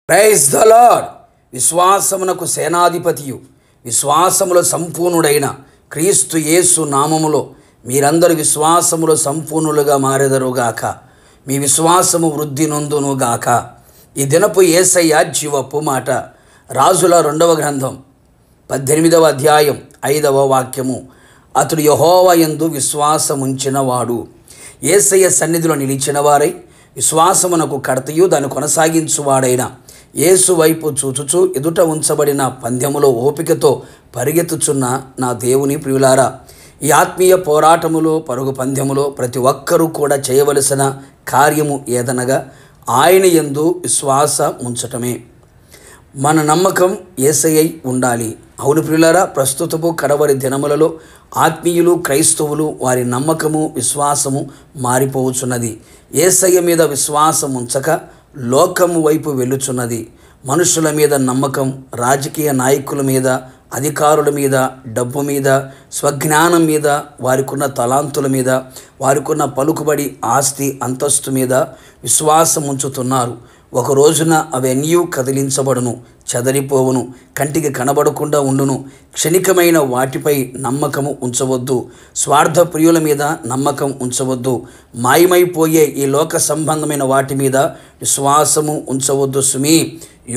Praise the lord. విశ్వాసమునకు సేనాధిపతియు విశ్వాసములో సంపూర్ణుడైన క్రీస్తు యేసు నామములో మీరందరూ విశ్వాసములో సంపూర్ణులుగా మారెదరుగాక. మీ విశ్వాసము వృద్ధి నొందునుగాక. ఈ దినపు యేసయ్య జీవపు మాట. రాజుల 2వ గ్రంథం 18వ అధ్యాయం 5వ వాక్యము. అతడు యెహోవా యందు విశ్వాసముంచినవాడు. యేసయ్య సన్నిధిలో నిలిచిన వారై విశ్వాసమునకు కర్తయు దాన్ని కొనసాగించువాడైన యేసు వైపు చూచుచూ ఎదుట ఉంచబడిన పందెములో ఓపికతో పరిగెత్తుచున్న నా దేవుని ప్రియులారా, ఈ ఆత్మీయ పోరాటములో పరుగు పందెములో ప్రతి ఒక్కరూ కూడా చేయవలసిన కార్యము ఏదనగా ఆయన యందు విశ్వాసం ఉంచటమే. మన నమ్మకం యేసయ్యై ఉండాలి. అవును ప్రియులారా, ప్రస్తుతపు కడవరి దినములలో ఆత్మీయులు క్రైస్తవులు వారి నమ్మకము విశ్వాసము మారిపోవచ్చున్నది. యేసయ్య మీద విశ్వాసం ఉంచక లోకము వైపు వెళ్ళుచున్నది. మనుషుల మీద నమ్మకం, రాజకీయ నాయకుల మీద, అధికారుల మీద, డబ్బు మీద, స్వజ్ఞానం మీద, వారికున్న తలాంతుల మీద, వారికున్న పలుకుబడి, ఆస్తి, అంతస్తు మీద విశ్వాసం ఉంచుతున్నారు. ఒక రోజున అవన్నీ కదిలించబడును, చెదరిపోవును, కంటికి కనబడకుండా ఉండును. క్షణికమైన వాటిపై నమ్మకము ఉంచవద్దు. స్వార్థ ప్రియుల మీద నమ్మకం ఉంచవద్దు. మాయమైపోయే ఈ లోక సంబంధమైన వాటి మీద విశ్వాసము ఉంచవద్దు. సుమీ,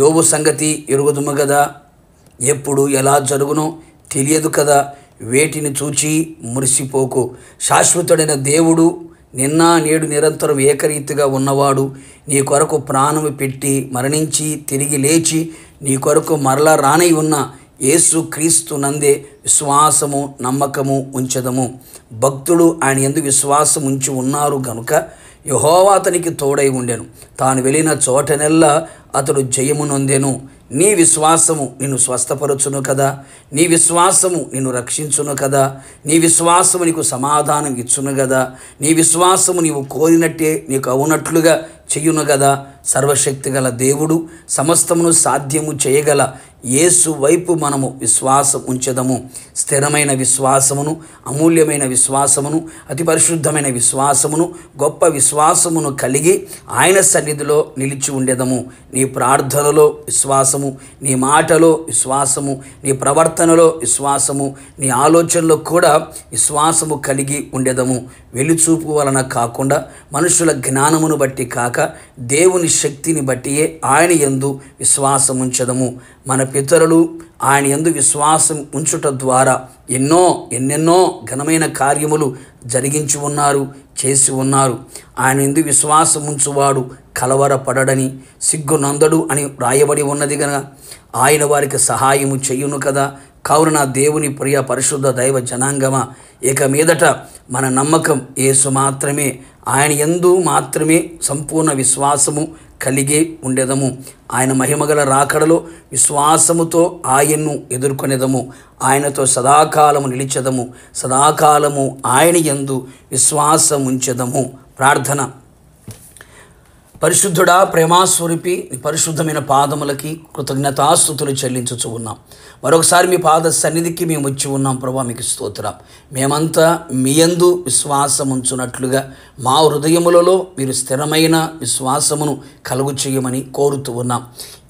యోబు సంగతి ఎరుగుదుము కదా. ఎప్పుడు ఎలా జరుగునో తెలియదు కదా. వేటిని చూచి మురిసిపోకు. శాశ్వతుడైన దేవుడు నిన్న నేడు నిరంతరం ఏకరీతిగా ఉన్నవాడు. నీ కొరకు ప్రాణము పెట్టి మరణించి తిరిగి లేచి నీ కొరకు మరలా రానై ఉన్న యేసు క్రీస్తు నందే విశ్వాసము నమ్మకము ఉంచెదము. భక్తుడు ఆయన యందు విశ్వాసం ఉంచి ఉన్నారు గనుక యెహోవా అతనికి తోడై ఉండెను. తాను వెళ్ళిన చోటనెల్లా అతడు జయము నొందెను. నీ విశ్వాసము నిన్ను స్వస్థపరచును కదా. నీ విశ్వాసము నిన్ను రక్షించును కదా. నీ విశ్వాసము నీకు సమాధానం ఇచ్చును కదా. నీ విశ్వాసము నీవు కోరినట్టే నీకు అవునట్లుగా చెయ్యును కదా. సర్వశక్తి గల దేవుడు సమస్తమును సాధ్యము చేయగల యేసు వైపు మనము విశ్వాసం ఉంచెదము. స్థిరమైన విశ్వాసమును, అమూల్యమైన విశ్వాసమును, అతి పరిశుద్ధమైన విశ్వాసమును, గొప్ప విశ్వాసమును కలిగి ఆయన సన్నిధిలో నిలిచి ఉండేదము. నీ ప్రార్థనలో విశ్వాసము, నీ మాటలో విశ్వాసము, నీ ప్రవర్తనలో విశ్వాసము, నీ ఆలోచనలో కూడా విశ్వాసము కలిగి ఉండేదము. వెలుచూపు వలన కాకుండా, మనుషుల జ్ఞానమును బట్టి కాక, దేవుని శక్తిని బట్టియే ఆయన యందు విశ్వాసం ఉంచదము. మన పితరులు ఆయన యందు విశ్వాసం ఉంచుట ద్వారా ఎన్నెన్నో ఘనమైన కార్యములు జరిగించి ఉన్నారు, చేసి ఉన్నారు. ఆయన యందు విశ్వాసం ఉంచువాడు కలవరపడడని, సిగ్గునందడు అని వ్రాయబడి ఉన్నది గనక ఆయన వారికి సహాయము చెయ్యును కదా. కావున నా దేవుని ప్రియ పరిశుద్ధ దైవ జనాంగమా, ఇక మీదట మన నమ్మకం యేసు మాత్రమే. ఆయన యందు మాత్రమే సంపూర్ణ విశ్వాసము కలిగే ఉండేదము. ఆయన మహిమగల రాకడలో విశ్వాసముతో ఆయన్ను ఎదుర్కొనేదము. ఆయనతో సదాకాలము నిలిచెదము. సదాకాలము ఆయన యందు విశ్వాసం ఉంచెదము. ప్రార్థన. పరిశుద్ధుడా, ప్రేమాస్వరూపి, పరిశుద్ధమైన పాదములకి కృతజ్ఞతాస్తుతులు చెల్లించుచు ఉన్నాం. మరొకసారి మీ పాద సన్నిధికి మేము వచ్చి ఉన్నాం ప్రభా, మీకు స్తోత్రం. మేమంతా మీ యందు విశ్వాసం ఉంచున్నట్లుగా మా హృదయములలో మీరు స్థిరమైన విశ్వాసమును కలుగు చేయమని కోరుతూ ఉన్నాం.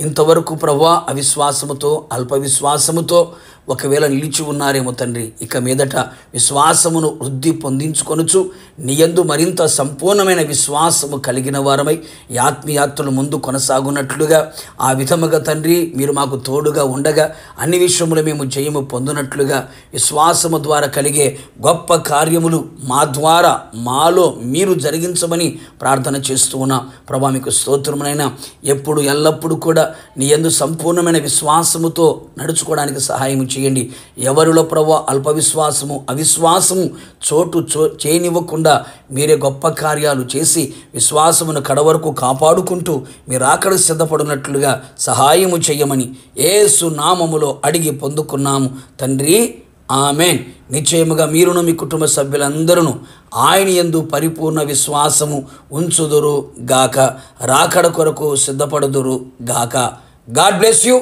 ఇంతవరకు ప్రభా అవిశ్వాసముతో, అల్ప విశ్వాసముతో ఒకవేళ నిలిచి ఉన్నారేమో తండ్రి, ఇక మీదట విశ్వాసమును వృద్ధి పొందించుకొనుచు నీ యందు మరింత సంపూర్ణమైన విశ్వాసము కలిగిన వారమై ఆత్మీయాత్మలు ముందు కొనసాగున్నట్లుగా, ఆ విధముగా తండ్రి మీరు మాకు తోడుగా ఉండగా అన్ని విషయములు మేము జయము పొందినట్లుగా, విశ్వాసము ద్వారా కలిగే గొప్ప కార్యములు మా ద్వారా మాలో మీరు జరిగించమని ప్రార్థన చేస్తూ ఉన్నాం. ప్రభా, మీకు స్తోత్రమునైనా ఎప్పుడు ఎల్లప్పుడూ కూడా నీ యందు సంపూర్ణమైన విశ్వాసముతో నడుచుకోవడానికి సహాయం చేయండి. ఎవరిలో ప్రభు అల్ప విశ్వాసము, అవిశ్వాసము చోటు చేయనివ్వకుండా మీరే గొప్ప కార్యాలు చేసి విశ్వాసమును కడవరకు కాపాడుకుంటూ మీరు అక్కడ సిద్ధపడినట్లుగా సహాయము చేయమని యేసు నామములో అడిగి పొందుకున్నాము తండ్రి, ఆమేన్. నిశ్చయముగా మీరును మీ కుటుంబ సభ్యులందరూ ఆయన యందు పరిపూర్ణ విశ్వాసము ఉంచుదురు గాక. రాకడ కొరకు సిద్ధపడుదురు గాక. God bless you.